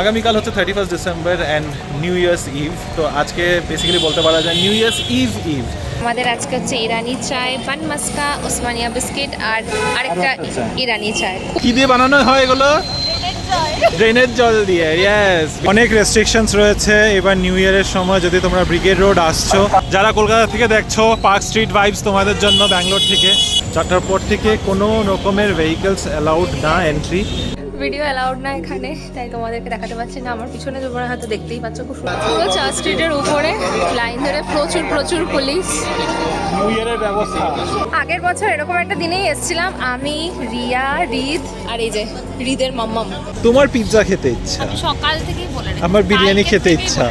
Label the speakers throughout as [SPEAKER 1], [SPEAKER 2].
[SPEAKER 1] আগামীকাল হচ্ছে 31 December and new year's eve. তো আজকে বেসিক্যালি বলতে পারা যায় নিউ ইয়ার্স ইভ।
[SPEAKER 2] আমাদের আজকে হচ্ছে ইরানি চায়, বান মাস্কা, ওসমানিয়া বিস্কিট আর আরেকটা ইরানি চায়।
[SPEAKER 1] কি দিয়ে বানানো হয় এগুলো? ড্রেনের জল দিয়ে। ইয়েস, অনেক রেস্ট্রিকশনস রয়েছে এবার নিউ ইয়ারের সময়। যদি তোমরা ব্রিগেড রোড আসছো, যারা কলকাতা থেকে দেখছো, পার্ক স্ট্রিট ভাইবস তোমাদের জন্য ব্যাঙ্গালোর থেকে। 4টার পর থেকে কোনো রকমের ভেহিকলস অ্যালাউড না এন্ট্রি।
[SPEAKER 2] ভিডিও অ্যালাউড না এখানে, তাই তোমাদেরকে দেখাতে পারছি না। আমার পিছনে তোমরা হয়তো দেখতেই পাচ্ছ, খুব সুন্দর। চার্চ স্ট্রিটের উপরে লাইন ধরে প্রচুর পুলিশ।
[SPEAKER 1] নিউ ইয়ারের ব্যবস্থা।
[SPEAKER 2] আগের বছর এরকম একটা দিনেই এসেছিলাম আমি, রিয়া, রিদ আর এই যে রিদের মাম্মাম।
[SPEAKER 1] তোমার পিৎজা খেতে ইচ্ছা,
[SPEAKER 2] আমি সকাল থেকেই বলে রেখেছি।
[SPEAKER 1] আমার বিরিয়ানি খেতে ইচ্ছা।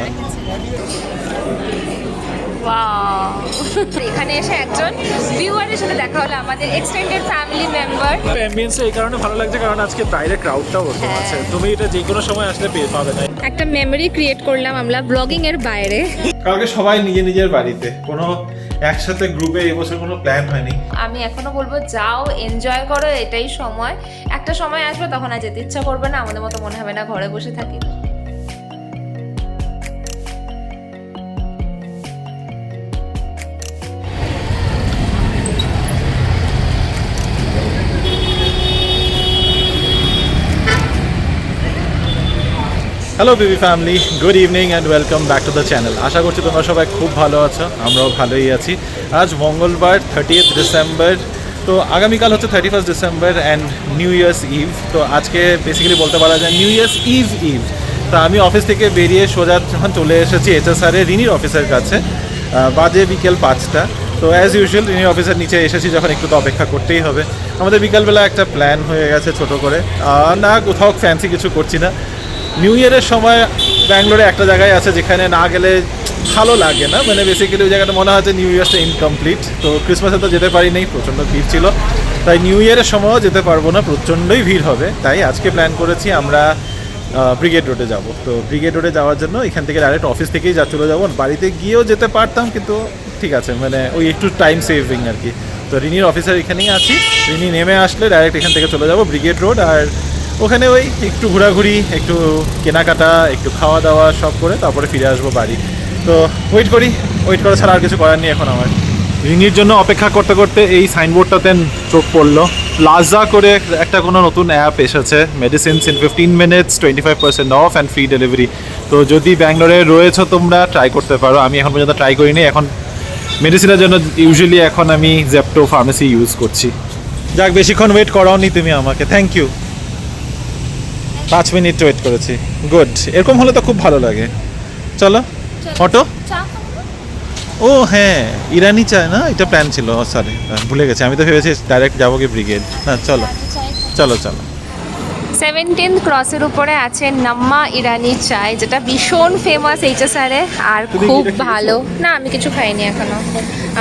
[SPEAKER 2] এখানে এসে একজন ভিউয়ারের সাথে দেখা হলো, আমাদের এক্সটেন্ডেড ফ্যামিলি মেম্বার।
[SPEAKER 1] অ্যাম্বিয়েন্সে এই কারণে ভালো লাগছে কারণ আজকে বাইরে ক্রাউডটাও ওরকম আছে। তুমি এটা যে কোনো সময় আসলে পেয়ে পাবে না।
[SPEAKER 2] একটা মেমরি ক্রিয়েট করলাম আমরা ব্লগিং এর বাইরে।
[SPEAKER 1] কালকে সবাই নিজের বাড়িতে, কোনো একসাথে গ্রুপে এবছর কোনো প্ল্যান হয়নি।
[SPEAKER 2] আমি এখনো বলবো যাও, এনজয় করো, এটাই সময়। একটা সময় আসবে তখন আর যেতে ইচ্ছা করবে না, আমাদের মতো মনে হবে না ঘরে বসে থাকি।
[SPEAKER 1] Hello BB family, good evening and welcome back to the channel. আশা করছি তোমরা সবাই খুব ভালো আছো, আমরাও ভালোই আছি। আজ মঙ্গলবার 30 ডিসেম্বর। তো আগামীকাল হচ্ছে 31 December and new year's eve. তো আজকে বেসিক্যালি বলতে পারা যায় নিউ ইয়ার্স ইভ। তো আমি অফিস থেকে বেরিয়ে সোজা যখন চলে এসেছি এইচএসআরের রিনির অফিসের কাছে, বাজে বিকেল 5টা। তো অ্যাজ ইউজুয়াল রিনির অফিসের নিচে এসেছি যখন, একটু তো অপেক্ষা করতেই হবে। আমাদের বিকালবেলা একটা প্ল্যান হয়ে গেছে ছোটো করে, না কোথাও ফ্যান্সি কিছু করছি না। নিউ ইয়ারের সময় ব্যাঙ্গালোরে একটা জায়গায় আছে যেখানে না গেলে ভালো লাগে না, মানে বেসিক্যালি ওই জায়গাটা মনে হয় যে নিউ ইয়ারটা ইনকমপ্লিট। তো ক্রিসমাসে তো যেতে পারি নাই, প্রচণ্ড ভিড় ছিল, তাই নিউ ইয়ারের সময়ও যেতে পারবো না, প্রচণ্ডই ভিড় হবে। তাই আজকে প্ল্যান করেছি আমরা ব্রিগেড রোডে যাব। তো ব্রিগেড রোডে যাওয়ার জন্য এখান থেকে ডাইরেক্ট অফিস থেকেই চলে যাবো। বাড়িতে গিয়েও যেতে পারতাম, কিন্তু ঠিক আছে, মানে ওই একটু টাইম সেভিং আর কি। তো রিনির অফিসের এখানেই আছি, রিনি নেমে আসলে ডাইরেক্ট এখান থেকে চলে যাব ব্রিগেড রোড। আর ওখানে ওই একটু ঘোরাঘুরি, একটু কেনাকাটা, একটু খাওয়া দাওয়া সব করে তারপরে ফিরে আসবো বাড়ি। তো ওয়েট করা ছাড়া আর কিছু করার নেই এখন আমার। রিনির জন্য অপেক্ষা করতে করতে এই সাইনবোর্ডটাতে চোখ পড়লো, প্লাজা করে একটা কোনো নতুন অ্যাপ এসেছে, medicines in 15 minutes, 25% of and free delivery. তো যদি ব্যাঙ্গালোরে রয়েছো তোমরা ট্রাই করতে পারো। আমি এখন পর্যন্ত ট্রাই করিনি। এখন মেডিসিনের জন্য ইউজুয়ালি এখন আমি জেপ্টো ফার্মেসি ইউজ করছি। যাক, বেশিক্ষণ ওয়েট করাওনি তুমি আমাকে, থ্যাংক ইউ। 5 মিনিট ওয়েট করেছি, গুড। এরকম হলে তো খুব ভালো লাগে। চলো অটো। ও হ্যাঁ, ইরানি চায় না, এটা প্ল্যান ছিল, সরি ভুলে গেছি। আমি তো ভেবেছি ডাইরেক্ট যাবো কি ব্রিগেড। হ্যাঁ চলো
[SPEAKER 2] 17th ক্রসের উপরে আছে নাম্মা ইরানি চায়, যেটা ভীষণ ফেমাস এইচএসআরে আর খুব ভালো। না আমি কিছু খাইনি এখনো।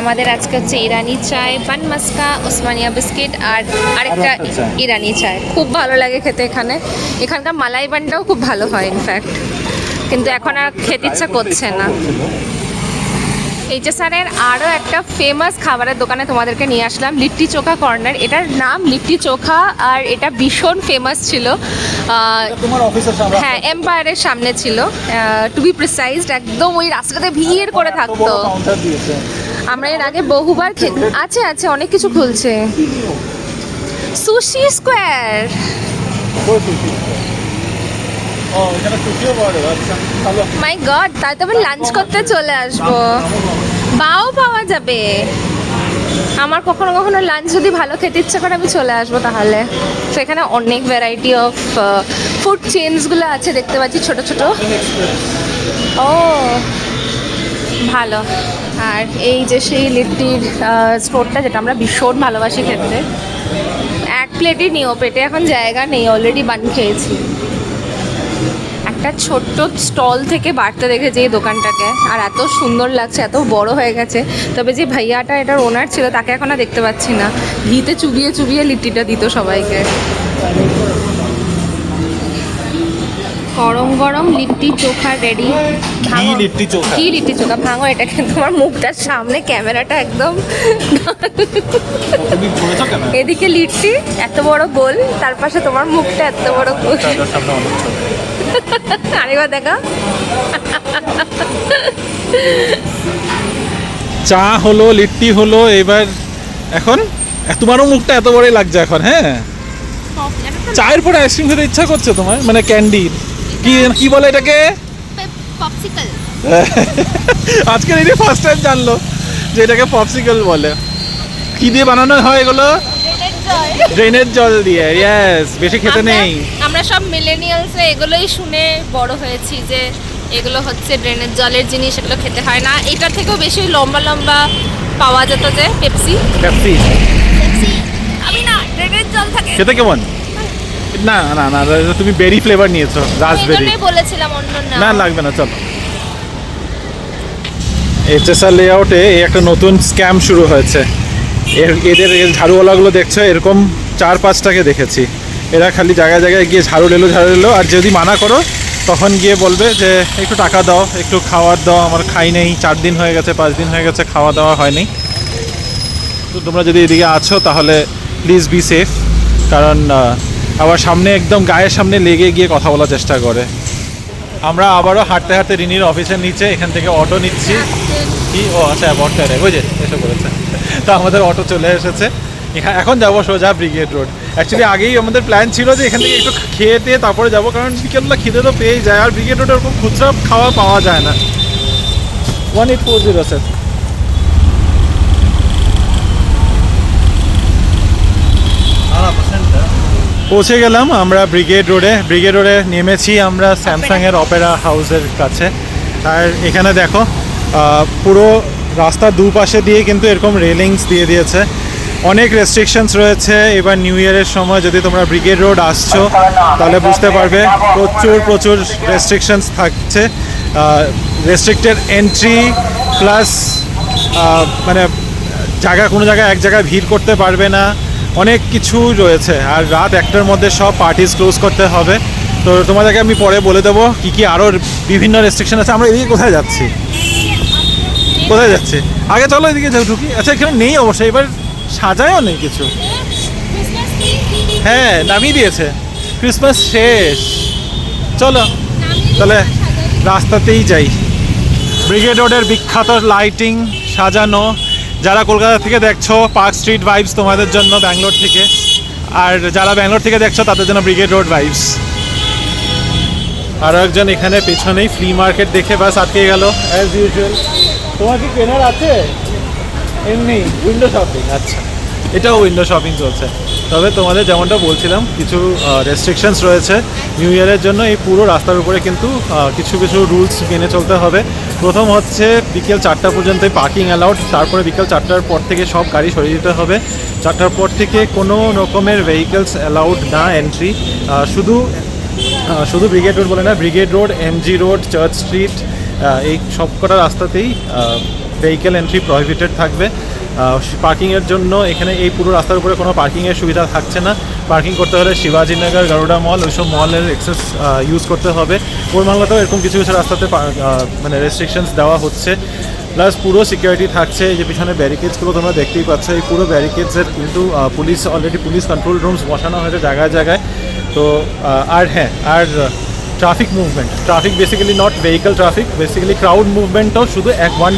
[SPEAKER 2] আমাদের আজকে হচ্ছে ইরানি চায়, বান মাস্কা, ওসমানিয়া বিস্কিট আর আরেকটা ইরানি চায়। খুব ভালো লাগে খেতে এখানে। এখানকার মালাই বানটাও খুব ভালো হয় ইনফ্যাক্ট, কিন্তু এখন আর খেতে ইচ্ছা করছে না। এইচএসআরের আরও একটা ফেমাস খাবারের দোকানে তোমাদেরকে নিয়ে আসলাম, লিট্টি চোখা কর্নার। এটার নাম লিট্টি চোখা আর এটা ভীষণ ফেমাস ছিল। হ্যাঁ, এম্পায়ারের সামনে ছিল, টু বি প্রিসাইজড। একদম ওই রাস্তাতে ভিড় করে থাকতো। আমরা এর আগে বহুবার আছে অনেক কিছু খুলছে। Sushi square. মাই গড, তাই তো আমি লাঞ্চ করতে চলে আসবো। বাও পাওয়া যাবে। আমার কখনো কখনো লাঞ্চ যদি ভালো খেতে ইচ্ছা করে আমি চলে আসবো তাহলে। তো এখানে অনেক ভ্যারাইটি অফ ফুড চেইনসগুলো আছে, দেখতে পাচ্ছি ছোট ছোট। ও ভালো। আর এই যে সেই লিট্টির স্টোরটা, যেটা আমরা ভীষণ ভালোবাসি খেতে। এক প্লেটই নিও, পেটে এখন জায়গা নেই, অলরেডি বান খেয়েছি। একটা ছোট্ট স্টল থেকে বাড়তে দেখেছি এই দোকানটাকে, আর এত সুন্দর লাগছে, এত বড় হয়ে গেছে। তবে যে ভাইয়াটা এটার ওনার ছিল তাকে এখন আর দেখতে পাচ্ছি না। ঘিতে চুবিয়ে লিট্টিটা দিত সবাইকে। গরম গরম লিট্টি চোখা রেডি। কি লিট্টি চোখা ভাঙো এটাকে, তোমার মুখটার সামনে ক্যামেরাটা একদম। এদিকে লিট্টি এত বড় গোল, তার পাশে তোমার মুখটা এত বড় গোল। আরেকবার দেখা।
[SPEAKER 1] চা হলো, লিট্টি হলো, এবার এখন তোমারও মুখটা এত বড়ই লাগছে এখন। হ্যাঁ, চায়ের পরে আইসক্রিম খেতে ইচ্ছা করছে তোমার, মানে ক্যান্ডির কি কি বলে এটাকে?
[SPEAKER 2] পপসিকল।
[SPEAKER 1] আজকে এই ফার্স্ট টাইম জানলো যে এটাকে পপসিকল বলে। কি দিয়ে বানানো হয় এগুলো? ড্রেনের জল দিয়ে। ইয়েস, বেশি খেতে নেই।
[SPEAKER 2] আমরা সব মিলেনিয়ালসরা এগুলোই শুনে বড় হয়েছি যে এগুলো হচ্ছে ড্রেনের জলের জিনিস, এগুলো খেতে হয় না। এটার থেকেও বেশি লম্বা লম্বা পাওয়া যেত যে পেপসি।
[SPEAKER 1] পেপসি
[SPEAKER 2] আমি না, ড্রেনের জল থাকে।
[SPEAKER 1] খেতে কেমন? না না না, তুমি বেরি ফ্লেভার নিয়েছো, রাসবেরি।
[SPEAKER 2] আমি বলেছিলাম অন্য
[SPEAKER 1] না লাগবে না, চলো। এইচএসআর লেআউটে এই একটা নতুন স্ক্যাম শুরু হয়েছে। এদের ঝাড়ুওয়ালাগুলো দেখছো, এরকম 4-5টাকে দেখেছি। এরা খালি জায়গায় জায়গায় গিয়ে ঝাড়ু এলো, আর যদি মানা করো তখন গিয়ে বলবে যে একটু টাকা দাও, একটু খাওয়ার দাও, আমার খাই নেই, 4 দিন হয়ে গেছে, 5 দিন হয়ে গেছে, খাওয়া দাওয়া হয়নি। তো তোমরা যদি এদিকে আছো তাহলে প্লিজ বি সেফ, কারণ আবার সামনে একদম গায়ের সামনে লেগে গিয়ে কথা বলার চেষ্টা করে। আমরা আবারও হাঁটতে হাঁটতে রিনির অফিসের নিচে এখান থেকে অটো নিচ্ছি। কি ও আচ্ছা, বটটা বুঝে এসে পড়েছে। তো আমাদের অটো চলে এসেছে। এখন যাবো সোজা ব্রিগেড রোড। অ্যাকচুয়ালি আগেই আমাদের প্ল্যান ছিল যে এখান থেকে একটু খেয়ে দিয়ে তারপরে যাবো, কারণ বিকেলবেলা খিদে তো পেয়েই যায়, আর ব্রিগেড রোডে ওরকম খুচরা খাওয়া পাওয়া যায় না। 1840 স্যার। পৌঁছে গেলাম আমরা ব্রিগেড রোডে নেমেছি আমরা স্যামসাংয়ের অপেরা হাউসের কাছে। আর এখানে দেখো পুরো রাস্তার দুপাশে দিয়ে কিন্তু এরকম রেলিংস দিয়ে দিয়েছে। অনেক রেস্ট্রিকশনস রয়েছে। এবার নিউ ইয়ারের সময় যদি তোমরা ব্রিগেড রোড আসছো তাহলে বুঝতে পারবে প্রচুর রেস্ট্রিকশনস থাকছে। রেস্ট্রিক্টেড এন্ট্রি প্লাস মানে কোনো জায়গায় এক জায়গায় ভিড় করতে পারবে না, অনেক কিছু রয়েছে। আর রাত 1টার মধ্যে সব পার্টিস ক্লোজ করতে হবে। তো তোমাদেরকে আমি পরে বলে দেবো কী কী আরও বিভিন্ন রেস্ট্রিকশন আছে। আমরা এদিকে কোথায় যাচ্ছি আগে চলো এদিকে ঢুকি। আচ্ছা, এখানে নেই অবশ্যই, এবার সাজায়ও নেই কিছু। হ্যাঁ, নামিয়ে দিয়েছে, ক্রিসমাস শেষ। চলো তাহলে রাস্তাতেই যাই। ব্রিগেড রোডের বিখ্যাত লাইটিং সাজানো। যারা কলকাতা থেকে দেখছো, পার্ক স্ট্রিট ভাইবস তোমাদের জন্য ব্যাঙ্গালোর থেকে, আর যারা ব্যাঙ্গালোর থেকে দেখছো তাদের জন্য ব্রিগেড রোড ভাইবস। আরও একজন এখানে পেছনেই ফ্লি মার্কেট দেখে বাস আটকে গেল অ্যাজ ইউজুয়াল। তোমার কি কেনার আছে? এমনি উইন্ডো শপিং। আচ্ছা, এটাও উইন্ডো শপিং চলছে। তবে তোমাদের যেমনটা বলছিলাম, কিছু রেস্ট্রিকশনস রয়েছে নিউ ইয়ারের জন্য। এই পুরো রাস্তার উপরে কিন্তু কিছু রুলস মেনে চলতে হবে। প্রথম হচ্ছে বিকেল 4টা পর্যন্ত পার্কিং অ্যালাউড, তারপরে বিকেল 4টার পর থেকে সব গাড়ি সরিয়ে দিতে হবে। 4টার পর থেকে কোনো রকমের ভেহিকেলস অ্যালাউড না এন্ট্রি। শুধু ব্রিগেড রোড বলে না, brigade road, MG road, church street, এই সব কটা রাস্তাতেই ভেহিকেল এন্ট্রি প্রহিবিটেড থাকবে। পার্কিংয়ের জন্য এখানে এই পুরো রাস্তার উপরে কোনো পার্কিংয়ের সুবিধা থাকছে না। পার্কিং করতে হলে শিবাজীনগর, গারুডা মল, ওইসব মলের এক্সেস ইউজ করতে হবে। কোরমাংলাতেও এরকম কিছু রাস্তাতে মানে রেস্ট্রিকশনস দেওয়া হচ্ছে। প্লাস পুরো সিকিউরিটি থাকছে। এই যে পিছনে ব্যারিকেডসগুলো তোমরা দেখতেই পাচ্ছ, এই পুরো ব্যারিকেডসের কিন্তু পুলিশ কন্ট্রোল রুমস বসানো হয়েছে জায়গায় জায়গায়। তো আর traffic basically not vehicle traffic, basically crowd মুভমেন্টও শুধু ওয়ান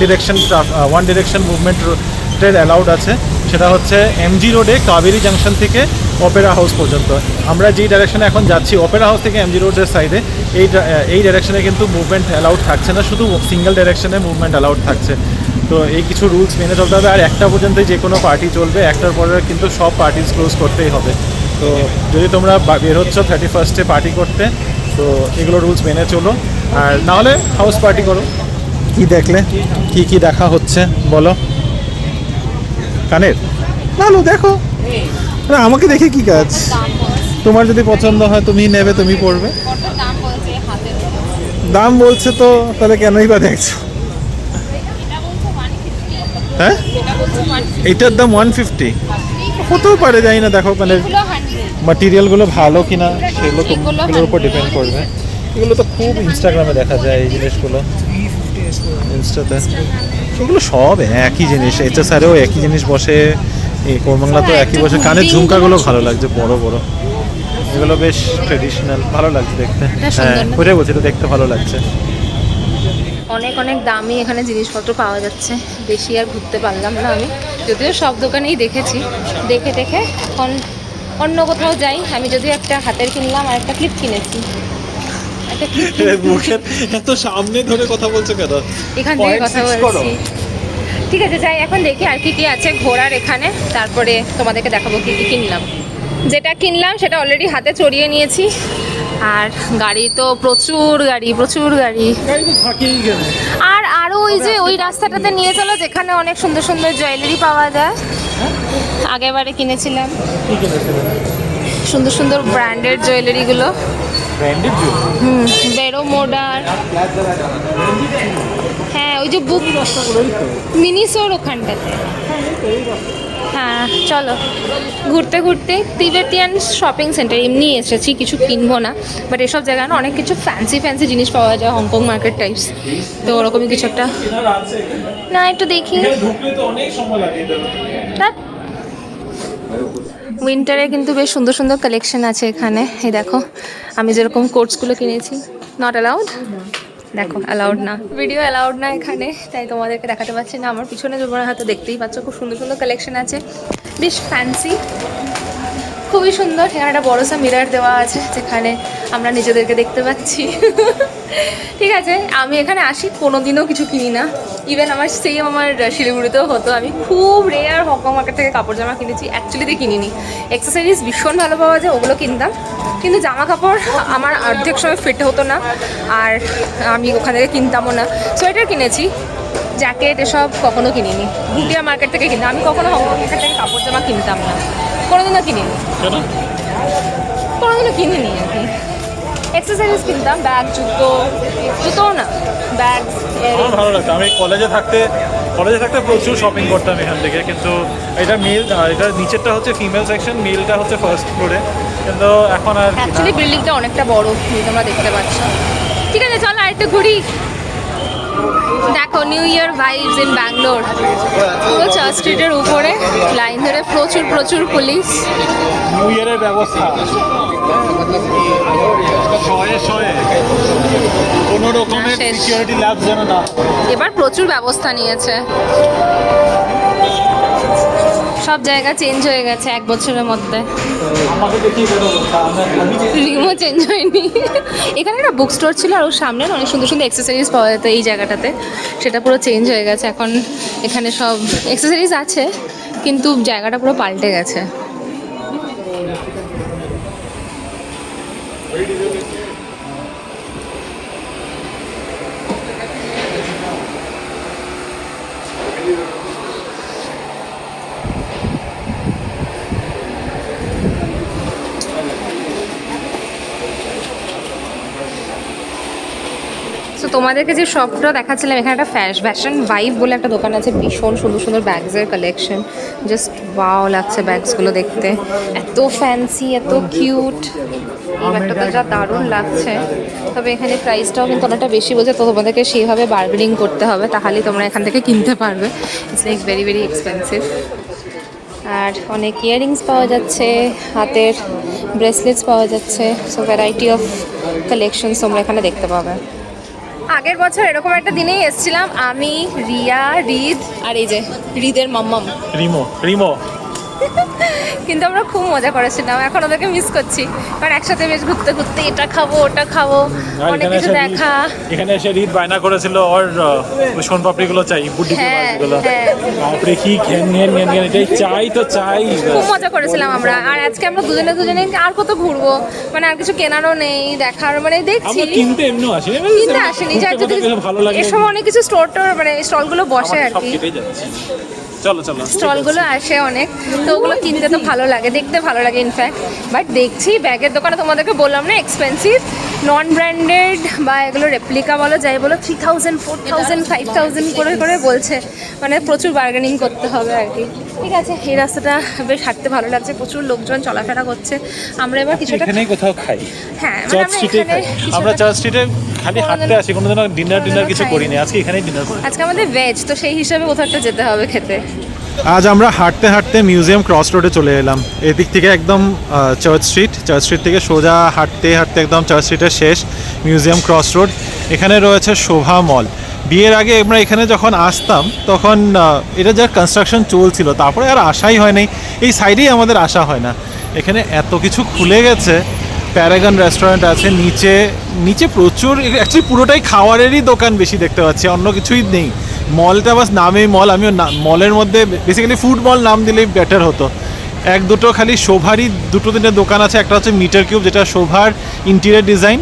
[SPEAKER 1] ডিরেকশন মুভমেন্টের অ্যালাউড আছে। সেটা হচ্ছে এমজি রোডে কাবেরী জাংশন থেকে অপেরা হাউস পর্যন্ত। আমরা যেই ডাইরেকশনে এখন যাচ্ছি, অপেরা হাউস থেকে এমজি রোডের সাইডে, এই ডাইরেকশনে কিন্তু মুভমেন্ট অ্যালাউড থাকছে না, শুধু সিঙ্গেল ডাইরেকশনে মুভমেন্ট অ্যালাউড থাকছে। তো এই কিছু রুলস মেনে চলতে হবে। আর 1টা পর্যন্তই যে কোনো পার্টি চলবে, 1টার পরে কিন্তু সব পার্টিস ক্লোজ করতেই হবে। তো যদি তোমরা বের হচ্ছ 31স্টে পার্টি করতে, তো এগুলো রুলস মেনে চলো, আর নাহলে হাউস পার্টি করো। কি দেখলে, কি দেখা হচ্ছে বলো? কানের ভালো দেখো, আমাকে দেখে কি কাজ? তোমার যদি পছন্দ হয় তুমি নেবে, তুমি পড়বে। দাম বলছে তো তাহলে কেনই বা দেখছো? হ্যাঁ, এইটার দাম 150 হতেও পারে, জানি না। দেখো মানে ম্যাটেরিয়ালগুলো ভালো কিনা সেগুলোর উপর ডিপেন্ড করবে। এগুলো তো খুব ইনস্টাগ্রামে দেখা যায় এই জিনিসগুলো, ইনস্টাতে। এগুলো সব একই জিনিস, এইচএসআরেও একই জিনিস বসে, এই কোরমাংলা তো একই বসে। কানের ঝুমকাগুলো ভালো লাগছে, বড় বড়। এগুলো বেশ ট্রেডিশনাল, ভালো লাগছে দেখতে।
[SPEAKER 2] এটা সুন্দর না?
[SPEAKER 1] ওটাই বলছি, এটা দেখতে ভালো লাগছে।
[SPEAKER 2] অনেক অনেক দামি এখানে জিনিসপত্র পাওয়া যাচ্ছে, বেশি আর ঘুরতে পারলাম না আমি, যদিও সব দোকানেই দেখেছি। দেখে দেখে এখন অন্য কোথাও যাই। আমি যদিও একটা হাতের কিনলাম আর একটা ক্লিপ কিনেছি। একটা ক্লিপ
[SPEAKER 1] মুখের এত সামনে ধরে কথা বলছো কেন?
[SPEAKER 2] এখান থেকে কথা বলছি। ঠিক আছে, যাই এখন দেখি আর কি কি আছে ঘোরার এখানে, তারপরে তোমাদেরকে দেখাবো কি কি কিনলাম। যেটা কিনলাম সেটা অলরেডি হাতে চড়িয়ে নিয়েছি। আর গাড়ি তো প্রচুর গাড়ি, প্রচুর গাড়ি।
[SPEAKER 1] গাড়ি তো থাকেই কেন?
[SPEAKER 2] আর আরও ওই যে ওই রাস্তাটাতে নিয়ে চলো যেখানে অনেক সুন্দর সুন্দর জুয়েলারি পাওয়া যায়। আগেবারে কিনেছিলাম
[SPEAKER 1] কি কিনেছিলে?
[SPEAKER 2] সুন্দর সুন্দর ব্র্যান্ডেড জুয়েলারিগুলো।
[SPEAKER 1] ব্র্যান্ডেড
[SPEAKER 2] বেরো মোডার, হ্যাঁ ওই যে বুক মিনিসোর ওখানটাতে। হ্যাঁ চলো, ঘুরতে ঘুরতে তিবেতিয়ান শপিং সেন্টার এমনি এসেছি, কিছু কিনবো না, বাট এসব জায়গায় না অনেক কিছু ফ্যান্সি ফ্যান্সি জিনিস পাওয়া যায়, হংকং মার্কেট টাইপস। তো ওরকমই কিছু একটা না, একটু দেখি। উইন্টারে কিন্তু বেশ সুন্দর সুন্দর কালেকশন আছে এখানে। এই দেখো, আমি যেরকম কোটসগুলো কিনেছি। নট অ্যালাউড, দেখো অ্যালাউড না, ভিডিও অ্যালাউড না এখানে, তাই তোমাদেরকে দেখাতে পারছি না। আমার পিছনে তোমরা হয়তো দেখতেই পাচ্ছ, খুব সুন্দর সুন্দর কালেকশন আছে, বেশ ফ্যান্সি, খুবই সুন্দর। এখানে একটা বড় সা মিরর দেওয়া আছে যেখানে আমরা নিজেদেরকে দেখতে পাচ্ছি। ঠিক আছে, আমি এখানে আসি কোনোদিনও কিছু কিনি না। ইভেন আমার সেম আমার শিলিগুড়িতেও হতো, আমি খুব রেয়ার হংকং মার্কেট থেকে কাপড় জামা কিনেছি, অ্যাকচুয়ালিতে কিনিনি। অ্যাক্সেসরিজ ভীষণ ভালো পাওয়া যায়, ওগুলো কিনতাম, কিন্তু জামা কাপড় আমার অর্ধেক সময় ফিট হতো না, আর আমি ওখান থেকে কিনতামও না। সোয়েটার কিনেছি, জ্যাকেট এসব কখনো কিনিনি। ভুটিয়া মার্কেট থেকে কিনতাম, আমি কখনো হংকং মার্কেট থেকে কাপড় জামা কিনতাম না, কোনোদিনও কিনিনি, কোনোদিনও কিনিনি আর কি। অ্যাক্সেসরিজ কিনতাম, ব্যাগ, জুতোও না, ব্যাগ।
[SPEAKER 1] আমার ভালো লাগতো, আমি কলেজে থাকতে প্রচুর শপিং করতাম এখান থেকে, কিন্তু এটা মেল, এটা নিচেরটা হচ্ছে ফিমেল সেকশন, মেলটা হচ্ছে ফার্স্ট ফ্লোরে, কিন্তু এখন আর
[SPEAKER 2] অ্যাকচুয়ালি বিল্ডিংটা অনেকটা বড়, তোমরা দেখতে পাচ্ছ। ঠিক আছে চলো আরেকটু ঘুরি। দেখো new year vibes in Bangalore, পুরো চার্চ স্ট্রিটের উপরে লাইন ধরে প্রচুর প্রচুর পুলিশ।
[SPEAKER 1] নিউ ইয়ারের ব্যবস্থা শয়ে শয়ে, কোনো রকমের
[SPEAKER 2] শেষ।
[SPEAKER 1] সিকিউরিটি ল্যাব যেন না।
[SPEAKER 2] এবার প্রচুর ব্যবস্থা নিয়েছে, সব জায়গা চেঞ্জ হয়ে গেছে এক বছরের মধ্যে।
[SPEAKER 1] আমাকে দেখি
[SPEAKER 2] রিমও চেঞ্জ হয়নি। এখানে একটা বুক স্টোর ছিল আর ওর সামনে না অনেক সুন্দর সুন্দর অ্যাক্সেসরিজ পাওয়া যেত এই জায়গাটাতে, সেটা পুরো চেঞ্জ হয়ে গেছে। এখন এখানে সব অ্যাক্সেসরিজ আছে কিন্তু জায়গাটা পুরো পাল্টে গেছে। সো তোমাদেরকে যে শপটা দেখাচ্ছিলাম, এখানে একটা ফ্যাশন ভাইব বলে একটা দোকান আছে, ভীষণ সুন্দর সুন্দর ব্যাগসের কালেকশন, জাস্ট ওয়াও লাগছে ব্যাগসগুলো দেখতে, এত ফ্যান্সি, এত কিউট। এই ব্যাগটা তো যা দারুণ লাগছে, তবে এখানে প্রাইসটাও কিন্তু অনেকটা বেশি বলছে, তো তোমাদেরকে সেইভাবে বার্গেনিং করতে হবে, তাহলেই তোমরা এখান থেকে কিনতে পারবে। It's like very very expensive. আর অনেক ইয়াররিংস পাওয়া যাচ্ছে, হাতের ব্রেসলেটস পাওয়া যাচ্ছে, সো ভ্যারাইটি অফ কালেকশনস তোমরা এখানে দেখতে পাবে। আগের বছর এরকম একটা দিনেই এসেছিলাম আমি, রিয়া, রিদ আর এই যে রিদের মাম্মাম,
[SPEAKER 1] রিমো।
[SPEAKER 2] কিন্তু আমরা খুব মজা করেছিলাম, এখন ওদেরকে মিস করছি, কারণ একসাথে বেশ ঘুরতে ঘুরতে এটা খাবো ওটা খাবো, অনেক কিছু দেখা।
[SPEAKER 1] এখানে এসে রিদ বায়না করেছিল ওর সোন পাপড়িগুলো চাই, বুদ্ধি মাছগুলো, বাপরে কি ঘেন ঘেন ঘেন ঘেন, এটাই চাই তো চাই।
[SPEAKER 2] খুব মজা করেছিলাম আমরা, আর আজকে আমরা দুজনে দুজনে আর কত ঘুরবো, মানে আর কিছু কেনারও নেই, দেখার মানে দেখছি,
[SPEAKER 1] আমরা কিনতে এমনিও আসি,
[SPEAKER 2] কিনতে আসেনি, যার যদি
[SPEAKER 1] ভালো লাগে
[SPEAKER 2] এসব অনেক কিছু স্টোর মানে স্টলগুলো বসে আর কি,
[SPEAKER 1] চলো চলো
[SPEAKER 2] স্টলগুলো আসে অনেক, তো ওগুলো কিনতে তো ভালো লাগে, দেখতে ভালো লাগে ইনফ্যাক্ট। বাট দেখছি ব্যাগের দোকানে তোমাদেরকে বললাম না এক্সপেন্সিভ, নন ব্র্যান্ডেড বা এগুলো রেপ্লিকা বলো যাই বলো 3000, 4000, 5000 করে করে বলছে, মানে প্রচুর বার্গেনিং করতে হবে আর কি। ঠিক আছে, এই রাস্তাটা বেশ হাঁটতে ভালো লাগছে, প্রচুর লোকজন চলাফেরা করছে। আমরা এবার কিছুটা
[SPEAKER 1] এখানেই কোথাও খাই,
[SPEAKER 2] হ্যাঁ
[SPEAKER 1] চার্চ স্ট্রিটে খাই আমরা, চার্চ স্ট্রিটে খালি হাঁটতে আসি, কোনোদিনও ডিনার কিছু করিনি, আজকে এখানেই ডিনার করি।
[SPEAKER 2] আজকে আমাদের ভেজ, তো সেই হিসাবে কোথাও একটা যেতে হবে খেতে।
[SPEAKER 1] আজ আমরা হাঁটতে হাঁটতে মিউজিয়াম ক্রস রোডে চলে এলাম। এদিক থেকে একদম চার্চ স্ট্রিট থেকে সোজা হাঁটতে হাঁটতে একদম চার্চ স্ট্রিটের শেষ মিউজিয়াম ক্রস রোড। এখানে রয়েছে শোভা মল। বিয়ের আগে আমরা এখানে যখন আসতাম তখন এটা যার কনস্ট্রাকশন চলছিল, তারপরে আর আসাই হয় নাই। এই সাইডেই আমাদের আসা হয় না। এখানে এত কিছু খুলে গেছে। প্যারাগন রেস্টুরেন্ট আছে নিচে, নিচে প্রচুর, অ্যাকচুয়ালি পুরোটাই খাওয়ারেরই দোকান বেশি দেখতে পাচ্ছি, অন্য কিছুই নেই। মলটা বাস নামেই মল। আমিও মলের মধ্যে বেসিক্যালি ফুড মল নাম দিলেই বেটার হতো। এক দুটো খালি শোভারই দুটো তিনটে দোকান আছে। একটা হচ্ছে মিটার কিউব, যেটা শোভার ইন্টেরিয়ার ডিজাইন,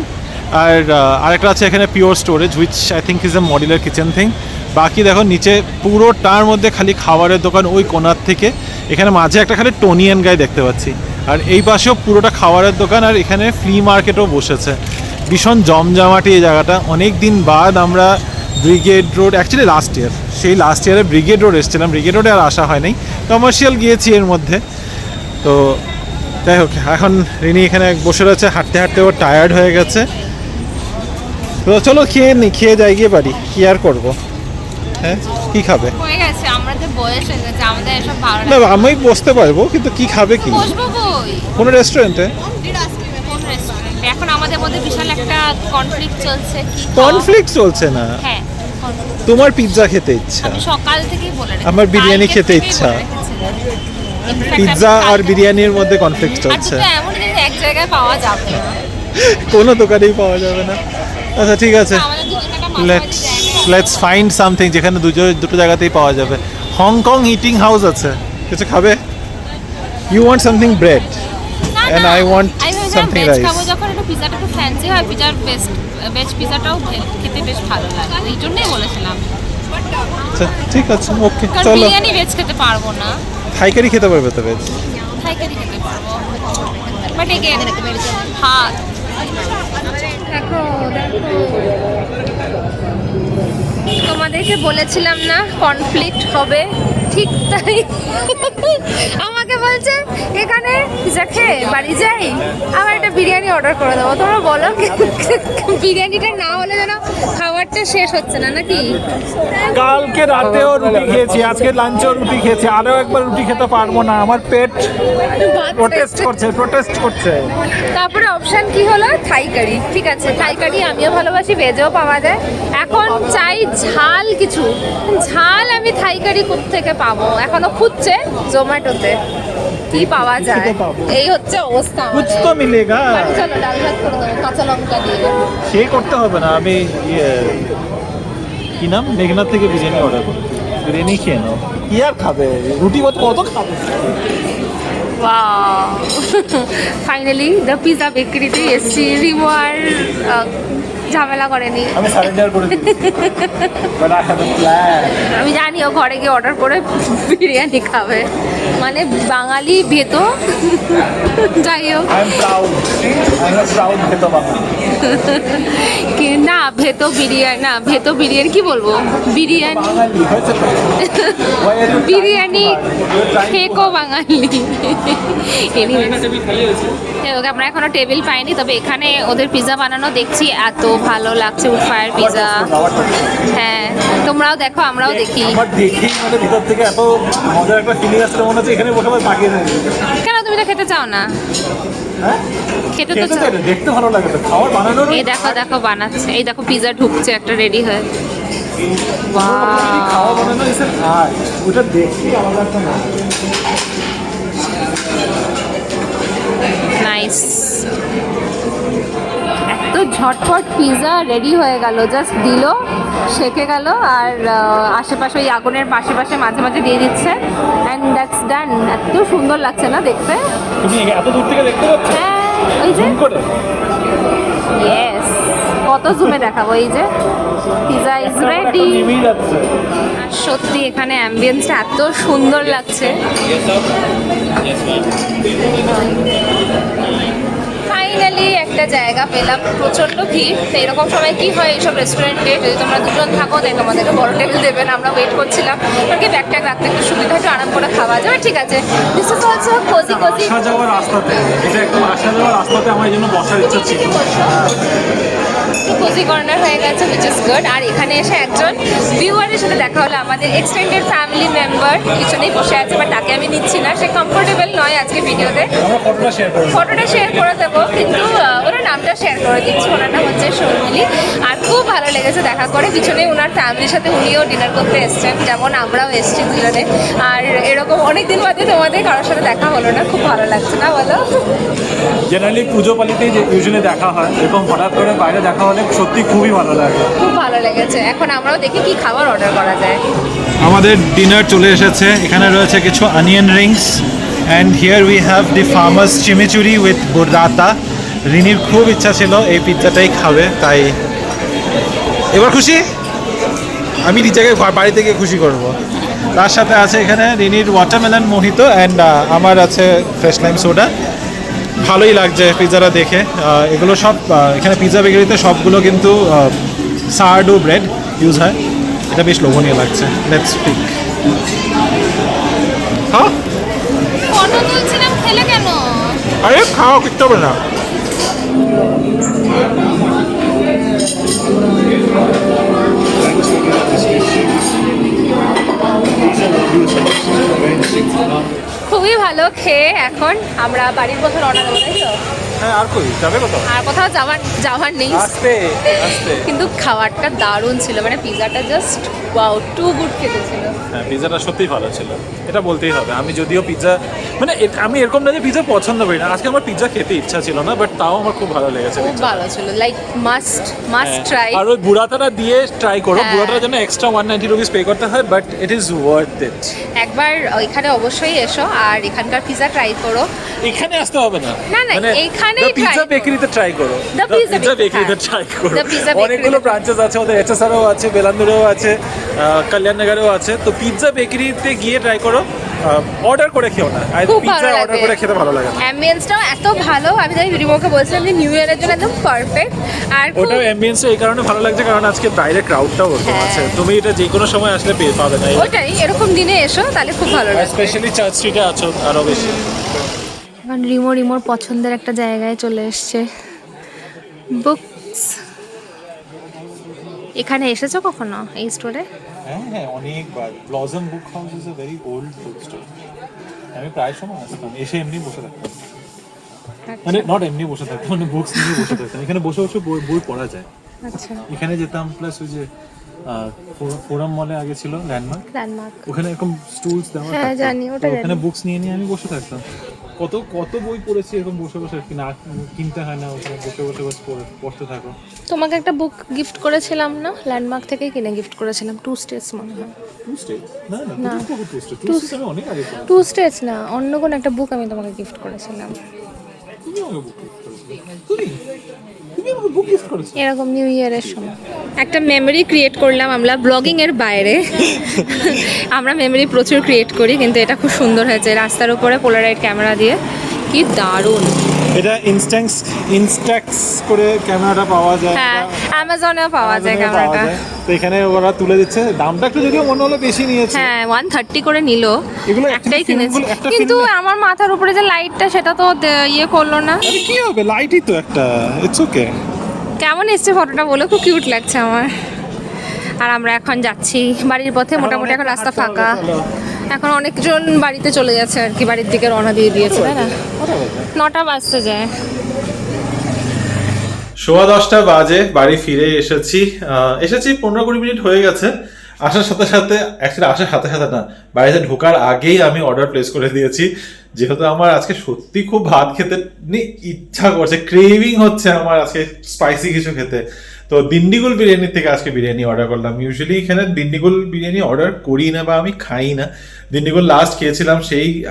[SPEAKER 1] আর আরেকটা আছে এখানে pure storage, which I think is a modular kitchen thing. বাকি দেখো নিচে পুরোটার মধ্যে খালি খাবারের দোকান ওই কোনার থেকে। এখানে মাঝে একটা খালি টোনিয়ান গাই দেখতে পাচ্ছি, আর এই পাশেও পুরোটা খাবারের দোকান। আর এখানে ফ্লি মার্কেটও বসেছে। ভীষণ জমজমাটি এই জায়গাটা। অনেক দিন বাদ আমরা ব্রিগেড রোড, অ্যাকচুয়ালি লাস্ট ইয়ারে ব্রিগেড রোড এসেছিলাম। ব্রিগেড রোডে আর আসা হয় নাই, কমার্শিয়াল গিয়েছি এর মধ্যে। তো যাই হোক, এখন রিনি এখানে বসে রয়েছে, হাঁটতে হাঁটতে ওর টায়ার্ড হয়ে গেছে। তো চলো খেয়ে যাই গিয়ে বাড়ি, কি আর করবো। হ্যাঁ, কি খাবে?
[SPEAKER 2] হয়ে গেছে, আমরা যে বয়স হয়ে গেছে, আমাদের এসব ভালো
[SPEAKER 1] না, আমি বসতে পারবো, কিন্তু কি খাবে? কি
[SPEAKER 2] বসবো কই?
[SPEAKER 1] কোনো রেস্টুরেন্টে?
[SPEAKER 2] কোন রেস্টুরেন্টে? এখন আমাদের মধ্যে বিশাল একটা কনফ্লিক্ট চলছে। কি
[SPEAKER 1] কনফ্লিক্ট চলছে না,
[SPEAKER 2] হ্যাঁ,
[SPEAKER 1] তোমার পিৎজা খেতে ইচ্ছা,
[SPEAKER 2] আমি সকাল থেকেই বলে রেখেছি।
[SPEAKER 1] আমার বিরিয়ানি
[SPEAKER 2] কালকে
[SPEAKER 1] খেতে
[SPEAKER 2] থেকেই
[SPEAKER 1] ইচ্ছা।
[SPEAKER 2] বলে রেখেছিলাম। Infact
[SPEAKER 1] পিৎজা
[SPEAKER 2] আমি
[SPEAKER 1] আর
[SPEAKER 2] কালকে-
[SPEAKER 1] বিরিয়ানির মধ্যে কনফ্লিক্ট
[SPEAKER 2] আর
[SPEAKER 1] চলছে।
[SPEAKER 2] দুটো এমন জিনিস এক জায়গায় পাওয়া যাবে না।
[SPEAKER 1] কোনো দোকানেই পাওয়া যাবে না। আচ্ছা ঠিক আছে,
[SPEAKER 2] আমাদের দুজনের একটা মাঝামাঝি
[SPEAKER 1] লেটস
[SPEAKER 2] জায়গায়
[SPEAKER 1] লেটস ফাইন্ড সামথিং যেখানে দুটো জায়গাতেই পাওয়া যাবে। হংকং ইটিং হাউস আছে, কিছু খাবে? ইউ ওয়ান্ট সামথিং ব্রেড
[SPEAKER 2] না,
[SPEAKER 1] and
[SPEAKER 2] না,
[SPEAKER 1] I want
[SPEAKER 2] আমি ভেবেছিলাম
[SPEAKER 1] something
[SPEAKER 2] veg
[SPEAKER 1] rice.
[SPEAKER 2] খাবো যখন, একটু পিজাটা একটু ফ্যান্সি হয়, ভেজ পিজাটাও খেতে বেশ ভালো লাগে, এই জন্যই বলেছিলাম।
[SPEAKER 1] আচ্ছা ঠিক আছে, ওকে
[SPEAKER 2] কারণ
[SPEAKER 1] চলো।
[SPEAKER 2] বিরিয়ানি ভেজ খেতে পারবো না,
[SPEAKER 1] থাইকারি খেতে পারবে তো ভেজ?
[SPEAKER 2] থাইকারি খেতে পারবো, বাট এগেন ভাত। দেখো তোমাদেরকে বলেছিলাম না কনফ্লিক্ট হবে, ঠিক তাই। আমাকে বলছে এখানে পিজা খেয়ে বাড়ি যাই, আবার একটা বিরিয়ানি অর্ডার করে দেবো। তোমরা বলো বিরিয়ানিটা না হলে যেন খাবারটা শেষ হচ্ছে না, নাকি?
[SPEAKER 1] কালকে রাতেও রুটি খেয়েছি, আজকে লাঞ্চেও রুটি খেয়েছি, আরও একবার রুটি খেতে পারবো না, আমার পেট প্রোটেস্ট করছে।
[SPEAKER 2] তারপরে অপশন কি হলো? থাই কারি। ঠিক আছে, থাই কারি আমিও ভালোবাসি, ভেজেও পাওয়া যায়। এখন চাই ঝাল কিছু, ঝাল আমি থাই কারি থেকে পাবো? এখনো খুঁজছে জোম্যাটোতে কি পাওয়া যায়। এই হচ্ছে অবস্থা আমাদের।
[SPEAKER 1] কুছ তো মিলেগা।
[SPEAKER 2] চলো ডাল ভাত করে দেবো কাঁচা লঙ্কা দিয়ে।
[SPEAKER 1] সে করতে হবে না, আমি কি নাম, মেঘনাথ থেকে বিরিয়ানি অর্ডার করি, বিরিয়ানি খেয়ে নাও। কি আর খাবে? রুটি কত খাবে?
[SPEAKER 2] ফাইনালি দ্য পিজা বেকারিতে এসছি। রিমো আর ঝামেলা করেনি,
[SPEAKER 1] আমি সারেন্ডার করে দিয়েছি, but I have a plan.
[SPEAKER 2] আমি জানি ও ঘরে গিয়ে অর্ডার করে বিরিয়ানি খাবে, মানে বাঙালি ভেতো। যাই হোক,
[SPEAKER 1] I am proud, I am proud ভেতো বাঙালি।
[SPEAKER 2] না ভেতো বিরিয়ানি, না ভেতো বিরিয়ানি কি বলবো, বিরিয়ানি
[SPEAKER 1] বাঙালি হয়েছে তো। Why are you
[SPEAKER 2] biryani
[SPEAKER 1] trying too hard? You're trying
[SPEAKER 2] খেকো বাঙালি। ওকে আমরা এখনো টেবিল পাইনি, তবে এখানে ওদের পিজা বানানো দেখছি, এত ভালো লাগছে। Wood fire pizza. হ্যাঁ, তোমরাও দেখো, আমরাও দেখি।
[SPEAKER 1] আমার দেখেই আমাদের ভিতর থেকে এত মজার একটা ফিলিং আসছে, মনে হচ্ছে এখানে বসে আমার তাকিয়ে থাকি।
[SPEAKER 2] কেন তুমি তো খেতে চাও না?
[SPEAKER 1] হ্যাঁ,
[SPEAKER 2] খেতে তো
[SPEAKER 1] খেতে
[SPEAKER 2] চাও।
[SPEAKER 1] চাই না, দেখতে ভালো লাগে তো, খাবার বানানোর
[SPEAKER 2] এই দেখো দেখো বানাচ্ছে, এই দেখো পিজা ঢুকছে একটা রেডি হয়ে।
[SPEAKER 1] খাওয়া বানানো এসে খায়, ওটা দেখি আলাদা একটা মজা।
[SPEAKER 2] নাইস, এত ঝটপট পিজা রেডি হয়ে গেল, জাস্ট দিল, সেকে গেল, আর আশেপাশে ওই আগুনের পাশে মাঝে মাঝে দিয়ে দিচ্ছে, অ্যান্ড দ্যাটস ডান। এত সুন্দর লাগছে না দেখতে?
[SPEAKER 1] তুমি এত দূর থেকে দেখতে পাচ্ছ?
[SPEAKER 2] হ্যাঁ, ওই যে
[SPEAKER 1] জুম করে
[SPEAKER 2] ইয়েস, কত জুমে দেখাবো। এই যে পিজা ইজ রেডি।
[SPEAKER 1] নেমেই যাচ্ছে।
[SPEAKER 2] আর সত্যি এখানে অ্যাম্বিয়েন্সটা এত সুন্দর লাগছে। ফাইনালি একটা একটা জায়গা পেলাম, প্রচণ্ড ভিড়। তো এরকম সময় কি হয় এইসব রেস্টুরেন্টে, যদি তোমরা দুজন থাকো তাই তোমাদেরকে বড় টেবিল দেবেন। আমরা ওয়েট করছিলাম কারণ কি ব্যাগ ট্যাগ রাখতে একটু সুবিধা, একটু আরাম করে খাওয়া যাবে। ঠিক আছে, this is also cosy cosy.
[SPEAKER 1] আসা যাওয়ার রাস্তাতে, এটা একদম আসা যাওয়ার রাস্তাতে আমার এই জন্য বসার ইচ্ছা ছিল।
[SPEAKER 2] কোজি কর্নার হয়ে গেছে, উইচ ইজ গুড। আর এখানে এসে একজন ভিউয়ারের সাথে দেখা হলো, আমাদের এক্সটেন্ডেড ফ্যামিলি মেম্বার পিছনেই বসে আছে, বাট তাকে আমি নিচ্ছি না, সে কমফোর্টেবল নয় আজকে ভিডিওতে।
[SPEAKER 1] আমরা
[SPEAKER 2] ফটোটা শেয়ার করে দেবো, কিন্তু ওনার নামটা শেয়ার করে দিচ্ছি। ওনার নাম হচ্ছে শর্মিলি। আর খুব ভালো লেগেছে দেখা করে। পিছনে ওনার ফ্যামিলির সাথে উনিও ডিনার করতে এসছেন, যেমন আমরাও এসছি দুজনে। আর এরকম অনেকদিন বাদে তোমাদের কারোর সাথে দেখা হলো না, খুব ভালো লাগছে না বলো?
[SPEAKER 1] জেনারেলি পুজো পালিতেই যে ইউজুয়ালি দেখা হয়, এরকম হঠাৎ করে বাইরে দেখা হলে সত্যি খুবই ভালো লাগে।
[SPEAKER 2] খুব ভালো লেগেছে। এখন আমরাও দেখি কি খাবার অর্ডার করা যায়।
[SPEAKER 1] আমাদের ডিনার চলে এসেছে। এখানে রয়েছে কিছু onion rings and here we have the famous chimichurri with burrata. রিনির খুব ইচ্ছা ছিল এই পিৎজাটাই খাবে, তাই এবার খুশি। আমি নিজেকে বাড়ি থেকে খুশি করব। তার সাথে আছে এখানে রিনির ওয়াটারমেলন মোহিতো অ্যান্ড আমার আছে ফ্রেশ লাইম সোডা। ভালোই লাগছে পিৎজাটা দেখে। এগুলো সব এখানে পিৎজা বেকারিতে সবগুলো কিন্তু সারডো ব্রেড ইউজ হয়। এটা বেশ লোভনীয় লাগছে। Let's pick. হ্যাঁ,
[SPEAKER 2] ফটো তুলছিলাম, খেলে কেন?
[SPEAKER 1] আরে খাওয়া কিচ্ছু হবে না।
[SPEAKER 2] খুবই ভালো খেয়ে এখন আমরা বাড়ির পথে রওনা দেবো, তাই তো?
[SPEAKER 1] হ্যাঁ, আর কই যাবে কোথাও?
[SPEAKER 2] আর কোথাও যাওয়ার নেই,
[SPEAKER 1] আস্তে আস্তে।
[SPEAKER 2] কিন্তু খাবারটা দারুণ ছিল, মানে পিৎজাটা জাস্ট ওয়াও, টু গুড খেতে ছিল।
[SPEAKER 1] হ্যাঁ, পিৎজাটা সত্যিই ভালো ছিল, এটা বলতেই হবে। আমি যদিও পিৎজা মানে আমি এরকম না যে পিৎজা পছন্দ করি না, আজকে আমার পিৎজা খেতে ইচ্ছা ছিল না, বাট তাও আমার খুব ভালো লেগেছে।
[SPEAKER 2] খুব ভালো ছিল, লাইক মাস্ট ট্রাই।
[SPEAKER 1] আর ওই বুড়াতাটা দিয়ে ট্রাই করো।
[SPEAKER 2] হ্যাঁ।
[SPEAKER 1] বুড়াটার জন্য এক্সট্রা 190 রুপিস পে করতে হয়, but it is worth it.
[SPEAKER 2] একবার এখানে অবশ্যই এসো আর এখানকার পিৎজা ট্রাই করো।
[SPEAKER 1] এখানে আসতে হবে না,
[SPEAKER 2] না, এখানেই try
[SPEAKER 1] পিৎজা
[SPEAKER 2] করো।
[SPEAKER 1] বেকারিতে ট্রাই করো।
[SPEAKER 2] The Pizza
[SPEAKER 1] পিৎজা
[SPEAKER 2] Bakery,
[SPEAKER 1] বেকারিতে
[SPEAKER 2] হ্যাঁ।
[SPEAKER 1] ট্রাই করো।
[SPEAKER 2] The Pizza Bakery
[SPEAKER 1] অনেকগুলো
[SPEAKER 2] তে-
[SPEAKER 1] ব্রাঞ্চেস আছে, ওদের এচএসআরও আছে, বেলান্দুরেও আছে, কল্যাণনগরেও আছে। তো পিৎজা বেকারিতে গিয়ে ট্রাই করো। অর্ডার করে খেও না,
[SPEAKER 2] খুব
[SPEAKER 1] পিৎজা
[SPEAKER 2] ভালো
[SPEAKER 1] অর্ডার
[SPEAKER 2] লাগে।
[SPEAKER 1] করে খেতে ভালো লাগে না।
[SPEAKER 2] অ্যাম্বিয়েন্সটাও এত ভালো, আমি জানি রিমোকে বলছিলাম যে নিউ ইয়ারের জন্য একদম পারফেক্ট। আর খুব-
[SPEAKER 1] ওটাও অ্যাম্বিয়েন্সটা এই কারণে ভালো লাগছে কারণ আজকে বাইরে ক্রাউডটাও ওরকম
[SPEAKER 2] হ্যাঁ।
[SPEAKER 1] আছে। তুমি এটা যে কোনো সময় আসলে পেয়ে পাবে না।
[SPEAKER 2] ওটাই, এরকম দিনে এসো তাহলে খুব ভালো লাগবে।
[SPEAKER 1] স্পেশালি চার্চ স্ট্রিটে আছো আরও বেশি।
[SPEAKER 2] এখন রিমোর পছন্দের একটা জায়গায় চলে এসছে, বুকস। এখানে এসেছো কখনো এই স্টোরে?
[SPEAKER 1] হ্যাঁ হ্যাঁ, অনেকবার। Blossom book house is a very old book store. আমি প্রায় সময় আসতাম, এসে এমনি বসে থাকতাম। মানে নট এমনি বসে থাকতাম, মানে বুকস নিয়ে বসে থাকতাম। এখানে বসে বসে বই পড়া যায়।
[SPEAKER 2] আচ্ছা,
[SPEAKER 1] এখানে যেতাম, প্লাস ওই যে ফোরাম মলে আগে ছিল ল্যান্ডমার্ক,
[SPEAKER 2] ল্যান্ডমার্ক।
[SPEAKER 1] ওখানে এরকম স্টুলস দেওয়া
[SPEAKER 2] হ্যাঁ,
[SPEAKER 1] থাকতো।
[SPEAKER 2] জানি, ওটা
[SPEAKER 1] তো ওখানে
[SPEAKER 2] জানি।
[SPEAKER 1] বুকস নিয়ে নিয়ে আমি বসে থাকতাম। কত কত বই পড়েছি এরকম বসে বসে, না কিনতে হয় না, ওখানে বসে বসে বসে পড়তে থাকো।
[SPEAKER 2] তোমাকে একটা বুক গিফট করেছিলাম না, ল্যান্ডমার্ক থেকেই কিনে গিফট করেছিলাম, 2 স্টেটস মনে হয়।
[SPEAKER 1] টু স্টেজ না না
[SPEAKER 2] না।
[SPEAKER 1] টু স্টেজ আমি অনেক আগে পড়েছি।
[SPEAKER 2] 2 স্টেটস না, অন্য কোনো একটা বুক আমি তোমাকে গিফট করেছিলাম।
[SPEAKER 1] তুমি আমাকে বুক গিফট করেছিলে? তুমি আমাকে বুক গিফট করেছো?
[SPEAKER 2] এরকম নিউ ইয়ারের সময় একটা মেমরি ক্রিয়েট করলাম আমরা ব্লগিং এর বাইরে। আমরা মেমরি প্রচুর ক্রিয়েট করি, কিন্তু এটা খুব সুন্দর হয়েছে, রাস্তার উপরে পোলারাইড ক্যামেরা দিয়ে, কি দারুণ।
[SPEAKER 1] এটা ইনস্ট্যাক্স করে ক্যামেরাটা পাওয়া যায়।
[SPEAKER 2] হ্যাঁ, অ্যামাজনেও পাওয়া যায়
[SPEAKER 1] Amazon-এ পাওয়া
[SPEAKER 2] ক্যামেরাটা।
[SPEAKER 1] যায়। তো এখানে ওরা তুলে দিচ্ছে, দামটা একটু যদিও মনে হলো বেশি নিয়েছে।
[SPEAKER 2] হ্যাঁ, 130 করে নিল।
[SPEAKER 1] এগুলো
[SPEAKER 2] একটাই
[SPEAKER 1] actually
[SPEAKER 2] কিনেছি,
[SPEAKER 1] filmগুলো- একটা
[SPEAKER 2] কিন্তু
[SPEAKER 1] film-
[SPEAKER 2] আমার মাথার উপরে যে লাইটটা সেটা তো ইয়ে করলো না।
[SPEAKER 1] আরে কি হবে, লাইটই তো একটা, ইটস ওকে।
[SPEAKER 2] কেমন এসছে ফটোটা বলে, খুব কিউট লাগছে আমার। আর আমরা এখন যাচ্ছি বাড়ির পথে, মোটামুটি এখন রাস্তা ফাঁকা। এখন অনেকজন বাড়িতে চলে যাচ্ছে আর কি, বাড়ির দিকে রওনা দিয়ে দিয়েছে, তাই না? 9টা বাজতে যায়।
[SPEAKER 1] 10:15 বাজে বাড়ি ফিরে এসেছি। 15-20 মিনিট হয়ে গেছে। আসার সাথে সাথে, অ্যাকচুয়ালি আসার সাথে সাথে না, বাড়িতে ঢোকার আগেই আমি অর্ডার প্লেস করে দিয়েছি, যেহেতু আমার আজকে সত্যি খুব ভাত খেতে ইচ্ছা করছে, ক্রেভিং হচ্ছে আমার আজকে স্পাইসি কিছু খেতে। তো দিন্ডিগুল বিরিয়ানি থেকে আজকে বিরিয়ানি অর্ডার করলাম। ইউজুয়ালি এখানে দিন্ডিগুল বিরিয়ানি অর্ডার করি না বা আমি খাই না। দিন্ডিগুল লাস্ট খেয়েছিলাম সেই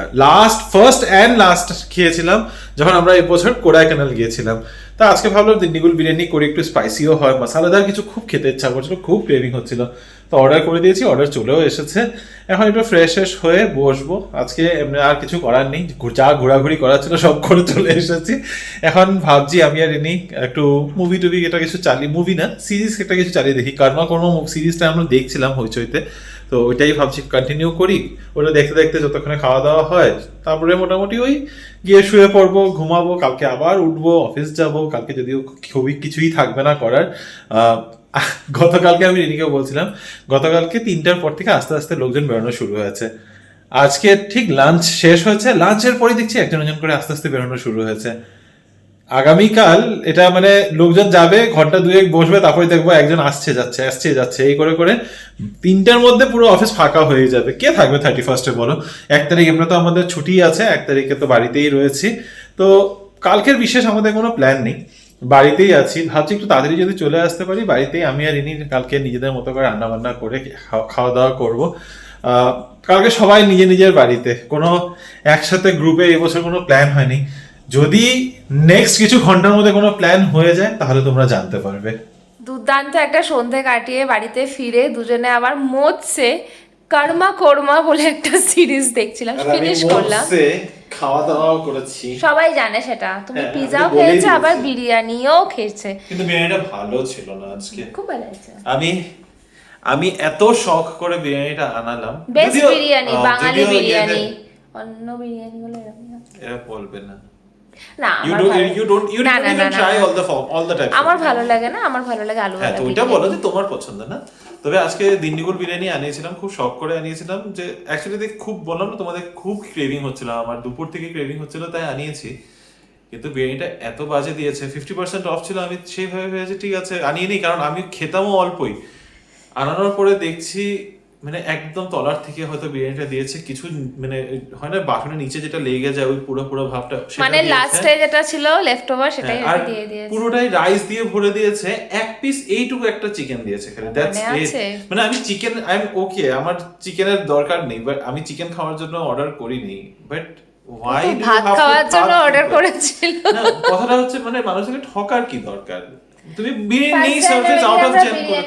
[SPEAKER 1] ফার্স্ট অ্যান্ড লাস্ট খেয়েছিলাম যখন আমরা এবছর কোডাইকানাল গিয়েছিলাম। তা আজকে ভাবলাম দিন্ডিগুল বিরিয়ানি করি, একটু স্পাইসিও হয়, মশলাদার কিছু খুব খেতে ইচ্ছা করছিল, খুব ক্রেভিং হচ্ছিল। তো অর্ডার করে দিয়েছি, অর্ডার চলেও এসেছে। এখন একটু ফ্রেশ হয়ে বসবো। আজকে এমনি আর কিছু করার নেই, যা ঘোরাঘুরি করার ছিল সব করে চলে এসেছি। এখন ভাবছি আমি আর রিনি একটু মুভি টুভি এটা কিছু চালিয়ে, মুভি না সিরিজ একটা কিছু চালিয়ে দেখি। কর্মা সিরিজটা আমরা দেখছিলাম হইচইতে, তো ওইটাই ভাবছি কন্টিনিউ করি। ওটা দেখতে দেখতে যতক্ষণে খাওয়া দাওয়া হয়, তারপরে মোটামুটি ওই গিয়ে শুয়ে পড়বো, ঘুমাবো, কালকে আবার উঠবো, অফিস যাব। কালকে যদিও খুবই কিছুই থাকবে না করার। গতকালকে আমি রিনিকেও বলছিলাম, গতকালকে 3টার পর থেকে আস্তে আস্তে লোকজন বেরোনো শুরু হয়েছে। আজকে ঠিক লাঞ্চ শেষ হয়েছে, লাঞ্চের পরে দেখছি একজন করে আস্তে আস্তে বেরোনো শুরু হয়েছে। আগামীকাল এটা মানে লোকজন যাবে, ঘন্টা 2-1 বসবে, তারপরে দেখবো একজন আসছে যাচ্ছে এই করে করে 3টার মধ্যে পুরো অফিস ফাঁকা হয়ে যাবে। কে থাকবে 31-এ বলো? 1 তারিখ এমনি তো আমাদের ছুটি আছে, 1 তারিখে তো বাড়িতেই রয়েছি। তো কালকের বিশেষ আমাদের কোনো প্ল্যান নেই, বাড়িতেই আছি। ভাবছি একটু তাড়াতাড়ি যদি চলে আসতে পারি বাড়িতেই, আমি আর ইনি কালকে নিজেদের মতো করে রান্না বান্না করে খাওয়া দাওয়া করবো। কালকে সবাই নিজের বাড়িতে, কোনো একসাথে গ্রুপে এবছর কোনো প্ল্যান হয়নি। যদি নেক্সট কিছু ঘন্টার মধ্যে কোনো প্ল্যান হয়ে যায় তাহলে তোমরা জানতে পারবে।
[SPEAKER 2] দুর্দান্ত একটা সন্ধে কাটিয়ে বাড়িতে ফিরে দুজনে আবার মোচছে কর্মা বলে একটা সিরিজ দেখছিলাম, ফিনিশ করলাম।
[SPEAKER 1] খাওয়া দাওয়াও করেছি,
[SPEAKER 2] সবাই জানে সেটা। তুমি
[SPEAKER 1] হ্যাঁ,
[SPEAKER 2] পিজাও
[SPEAKER 1] আমি বলেই
[SPEAKER 2] খেয়েছো, আবার
[SPEAKER 1] দিয়েছি।
[SPEAKER 2] বিরিয়ানিও খেয়েছে।
[SPEAKER 1] কিন্তু বিরিয়ানিটা ভালো ছিল না আজকে।
[SPEAKER 2] খুব ভালো হয়েছে।
[SPEAKER 1] আমি এত শখ করে বিরিয়ানিটা আনালাম।
[SPEAKER 2] বেস্ট
[SPEAKER 1] যদিও,
[SPEAKER 2] বিরিয়ানি, বাঙালি
[SPEAKER 1] যদিও
[SPEAKER 2] বিরিয়ানি। অন্য বিরিয়ানি গুলো এরকম না।
[SPEAKER 1] এরা বলবে না।
[SPEAKER 2] না,
[SPEAKER 1] You
[SPEAKER 2] আমার
[SPEAKER 1] don't
[SPEAKER 2] ভালো-
[SPEAKER 1] even try all the time.
[SPEAKER 2] আমার ভালো লাগে না, আমার ভালো লাগে আলু
[SPEAKER 1] হ্যাঁ,
[SPEAKER 2] ভাজা
[SPEAKER 1] তো ওইটা
[SPEAKER 2] বিরিয়ানি।
[SPEAKER 1] বলো যে তোমার পছন্দ না। তবে আজকে দিন্ডিগুল বিরিয়ানি আনিয়েছিলাম, খুব শখ করে আনিয়েছিলাম। যে অ্যাকচুয়ালি খুব বললাম না তোমাদের, খুব ক্রেভিং হচ্ছিল আমার, দুপুর থেকে ক্রেভিং হচ্ছিল, তাই আনিয়েছি। কিন্তু বিরিয়ানিটা এত বাজে দিয়েছে, 50% অফ ছিল। আমি সেইভাবে ভেবেছি ঠিক আছে আনিয়ে নিই, কারণ আমি খেতামও অল্পই। আনানোর পরে দেখছি মানে একদম তলার থেকে হয়তো বিরিয়ানিটা দিয়েছে কিছু, মানে হয় না বাসনের নিচে যেটা লেগে যায় ওই পুরো ভাবটা,
[SPEAKER 2] মানে লাস্টে যেটা ছিল লেফট ওভার সেটাই
[SPEAKER 1] আর
[SPEAKER 2] দিয়ে দিয়েছে।
[SPEAKER 1] পুরোটাই রাইস দিয়ে ভরে দিয়েছে, এক পিস এইটুকু একটা চিকেন দিয়েছে খালি। That's it. মানে আমি চিকেন, আই এম ওকে, আমার চিকেনের দরকার নেই, বাট আমি চিকেন খাওয়ার জন্য অর্ডার করিনি। বাট ওয়াই
[SPEAKER 2] ভাত খাওয়ার জন্য অর্ডার করেছিল।
[SPEAKER 1] না, কথাটা হচ্ছে মানে মানুষকে ঠকার কি দরকার? তুমি বিরিয়ানি সার্ভিস আউট অফ জেন করে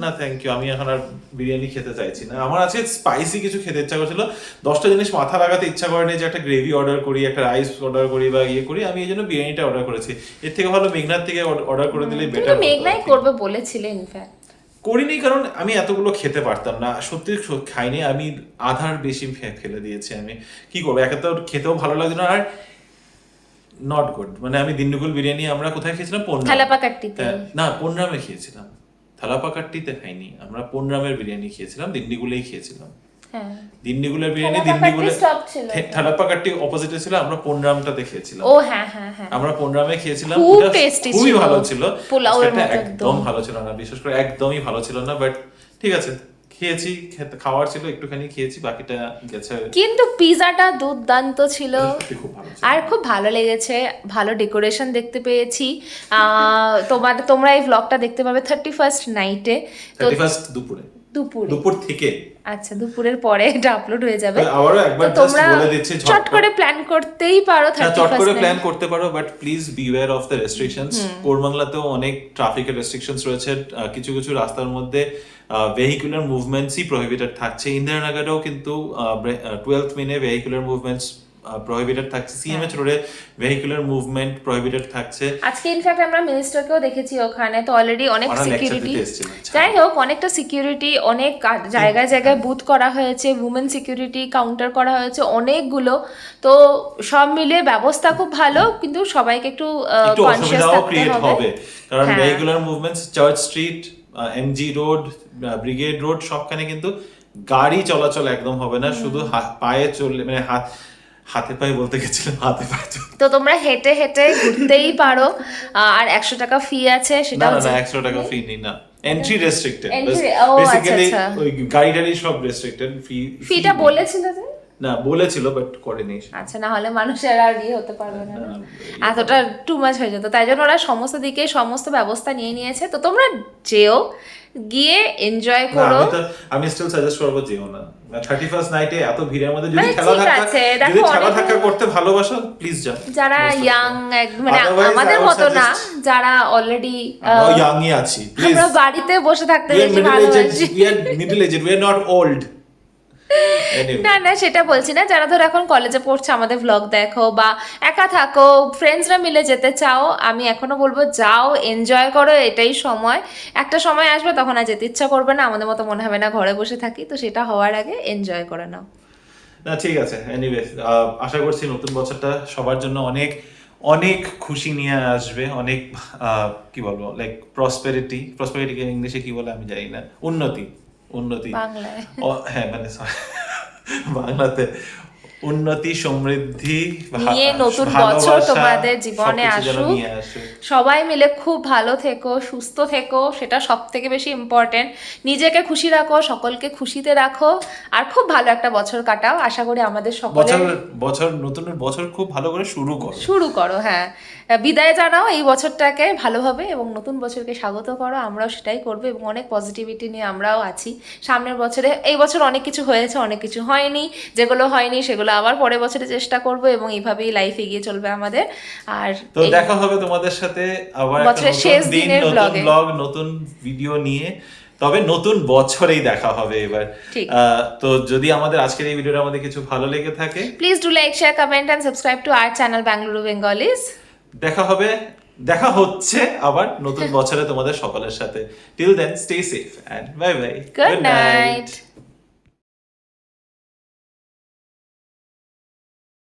[SPEAKER 1] না, থ্যাংক ইউ। আমি এখন আর বিরিয়ানি খেতে চাইছি না। আমার আজকে স্পাইসি কিছু খেতে ইচ্ছা করছিল। 10টা জিনিস মাথা লাগাতে ইচ্ছা করেনি যে একটা গ্রেভি অর্ডার করি, একটা রাইস অর্ডার করি বা ইয়ে করি। আমি এই জন্য বিরিয়ানিটা অর্ডার করেছি। এর থেকে ভালো মেঘনার থেকে অর্ডার করে দিলেই বেটার।
[SPEAKER 2] তুমি মেঘনাই করবে বলেছিলে ইনফ্যাক্ট।
[SPEAKER 1] করিনি কারণ আমি এতগুলো খেতে পারতাম না, সত্যি খাইনি। আমি আধার বেশি ফেলে দিয়েছি। আমি কি করবো, একে তো খেতেও ভালো লাগছে না, আর নট গুড। মানে আমি দিন্ডুগুল বিরিয়ানি আমরা কোথায় খেয়েছিলাম?
[SPEAKER 2] থালাপাকাট্টিতে।
[SPEAKER 1] না, পনরামে খেয়েছিলাম। থালাপাকাট্টিতে খাইনি আমরা, পনরামের বিরিয়ানি খেয়েছিলাম, দিন্ডিগুলেই খেয়েছিলাম।
[SPEAKER 2] হ্যাঁ,
[SPEAKER 1] দিন্ডিগুলের বিরিয়ানি, থালাপাকাট্টি অপোজিটে ছিল, আমরা পনরামটাতে খেয়েছিলাম।
[SPEAKER 2] ও হ্যাঁ হ্যাঁ হ্যাঁ,
[SPEAKER 1] আমরা পনরামে খেয়েছিলাম,
[SPEAKER 2] খুব টেস্টি ছিল,
[SPEAKER 1] খুবই ভালো ছিল।
[SPEAKER 2] পোলাওয়ের মতো
[SPEAKER 1] একদম ভালো ছিল না, বিশেষ করে একদমই ভালো ছিল না। বাট ঠিক আছে, খেয়েছি, খাওয়ার ছিল একটুখানি খেয়েছি, বাকিটা গেছে।
[SPEAKER 2] কিন্তু পিজাটা দুর্দান্ত ছিল,
[SPEAKER 1] খুব ভালো ছিল।
[SPEAKER 2] আর খুব ভালো লেগেছে। ভালো ডেকোরেশন দেখতে পেয়েছি। তোমরা এই ব্লগটা দেখতে পাবে 31st নাইটে,
[SPEAKER 1] 31st দুপুর থেকে।
[SPEAKER 2] আচ্ছা, দুপুরের পরে এটা আপলোড হয়ে যাবে।
[SPEAKER 1] আবারও একবার জাস্ট বলে দিচ্ছি,
[SPEAKER 2] চট করে প্ল্যান করতেই পারো,
[SPEAKER 1] চট করে প্ল্যান করতে পারো, but please beware of the restrictions. কোরবাংলাতেও অনেক ট্রাফিকের রেস্ট্রিকশনস রয়েছে। কিছু কিছু রাস্তার মধ্যে ভেহিকুলার মুভমেন্টসই প্রহিবিটেড থাকছে। ইন্দিরানগরেও কিন্তু 12th মেনে ভেহিকুলার মুভমেন্টস প্রহিবিটেড থাকছে। সিএমএইচ রোডে ভেহিকুলার মুভমেন্ট প্রহিবিটেড থাকছে।
[SPEAKER 2] আজকে ইনফ্যাক্ট আমরা মিনিস্টারকেও দেখেছি ওখানে, তো অলরেডি অনেক সিকিউরিটি, যাই হোক অনেকটা সিকিউরিটি, অনেক জায়গায় জায়গায় বুথ করা হয়েছে, উমেন সিকিউরিটি কাউন্টার করা হয়েছে অনেকগুলো। তো সব মিলিয়ে ব্যবস্থা খুব ভালো, কিন্তু সবাইকে একটু কনসিয়াস থাকতে হবে।
[SPEAKER 1] কারণ vehicular movements church street, MG road, brigade road সবখানে কিন্তু গাড়ি চলাচল একদম হবে না, শুধু পায়ে চললে, মানে হাতে পায়ে বলতে গেছিলাম, হাতে পায়ে।
[SPEAKER 2] তো তোমরা হেঁটে হেঁটে ঘুরতেই পারো। আর 100 টাকা ফি আছে, সেটা
[SPEAKER 1] না 100 টাকা ফি নেই না, এন্ট্রি রেস্ট্রিক্টেড। বেসিক্যালি ওই গাড়ি টাড়ি সব রেস্ট্রিক্টেড।
[SPEAKER 2] ফিটা বলেছিল যে
[SPEAKER 1] না, বলেছিল বাট করেনি।
[SPEAKER 2] আচ্ছা, না হলে মানুষের আর হতে পারবে না, এতটা টু মাচ হয়ে যেত। তাই জন্য ওরা সমস্ত দিকে সমস্ত ব্যবস্থা নিয়ে নিয়েছে। তো তোমরা যেও, গিয়ে এনজয়
[SPEAKER 1] না,
[SPEAKER 2] করো।
[SPEAKER 1] আমি স্টিল সাজেস্ট করবো যেও না 31st নাইটে এত ভিড়ের মধ্যে যদি
[SPEAKER 2] মানে
[SPEAKER 1] খেলা
[SPEAKER 2] ঠিক
[SPEAKER 1] ধাক্কা
[SPEAKER 2] আছে, দেখো
[SPEAKER 1] যদি খেলা
[SPEAKER 2] অনেকে-
[SPEAKER 1] ধাক্কা করতে ভালোবাসো প্লিজ যাও।
[SPEAKER 2] যারা ইয়াং মানে
[SPEAKER 1] Otherwise,
[SPEAKER 2] আমাদের
[SPEAKER 1] I would
[SPEAKER 2] মতো না,
[SPEAKER 1] suggest-
[SPEAKER 2] যারা অলরেডি
[SPEAKER 1] আমরা ইয়াংই আছি প্লিজ।
[SPEAKER 2] আমরা বাড়িতে বসে থাকতে
[SPEAKER 1] We are
[SPEAKER 2] বেশি
[SPEAKER 1] middle aged.
[SPEAKER 2] ভালোবাসি।
[SPEAKER 1] We are middle aged. We are not old. Anyway.
[SPEAKER 2] না না, সেটা বলছি না। যারা ধরো এখন কলেজে পড়ছে, আমাদের ভ্লগ দেখো বা একা থাকো, ফ্রেন্ডসরা মিলে যেতে চাও, আমি এখনো বলবো যাও, এনজয় করো, এটাই সময়। একটা সময় আসবে তখন আর যেতে ইচ্ছা করবে না, আমাদের মতো মনে হবে না ঘরে বসে থাকি, তো সেটা হওয়ার আগে এনজয় করে নাও।
[SPEAKER 1] না ঠিক আছে, এনিওয়ে আশা করছি নতুন বছরটা সবার জন্য অনেক অনেক খুশি নিয়ে আসবে, অনেক কি বলবো লাইক প্রসপেরিটি ইংলিশে কি বলে আমি জানি না, উন্নতি
[SPEAKER 2] বাংলায়
[SPEAKER 1] হ্যাঁ মানে sorry, বাংলাতে উন্নতি সমৃদ্ধি
[SPEAKER 2] নিয়ে নতুন বছর
[SPEAKER 1] ভালোবাসা,
[SPEAKER 2] তোমাদের জীবনে
[SPEAKER 1] সবকিছু যেন
[SPEAKER 2] আসুক।
[SPEAKER 1] নিয়ে আসে।
[SPEAKER 2] সবাই মিলে খুব ভালো থেকো, সুস্থ থেকো, সেটা সব থেকে বেশি ইম্পর্টেন্ট। নিজেকে খুশি রাখো, সকলকে খুশিতে রাখো, আর খুব ভালো একটা বছর কাটাও। আশা করি আমাদের সকলের
[SPEAKER 1] নতুন বছর খুব ভালো করে
[SPEAKER 2] শুরু করো। হ্যাঁ, বিদায় জানাও এই বছরটাকে ভালোভাবে এবং নতুন বছরকে স্বাগত করো। আমরাও সেটাই করবো এবং অনেক পজিটিভিটি নিয়ে আমরাও আছি সামনের বছরে। এই বছর অনেক কিছু হয়েছে, অনেক কিছু হয়নি, যেগুলো হয়নি সেগুলো আবার পরের বছরে চেষ্টা করবো এবং এইভাবেই লাইফ এগিয়ে চলবে আমাদের। আর
[SPEAKER 1] তো দেখা হবে তোমাদের সাথে আবার একটা
[SPEAKER 2] বছরের
[SPEAKER 1] নতুন
[SPEAKER 2] শেষ
[SPEAKER 1] দিন,
[SPEAKER 2] দিনের
[SPEAKER 1] নতুন
[SPEAKER 2] vlog-এ।
[SPEAKER 1] ব্লগ, নতুন ভিডিও নিয়ে, তবে নতুন বছরেই দেখা হবে এবার।
[SPEAKER 2] ঠিক।
[SPEAKER 1] তো যদি আমাদের আজকের এই ভিডিওটা আমাদের কিছু ভালো লেগে থাকে,
[SPEAKER 2] please do like, share, comment and subscribe to our channel Bengaluru Bengalis.
[SPEAKER 1] দেখা হচ্ছে আবার নতুন বছরে তোমাদের সকলের সাথে। Till then stay safe and bye bye.
[SPEAKER 2] Good night.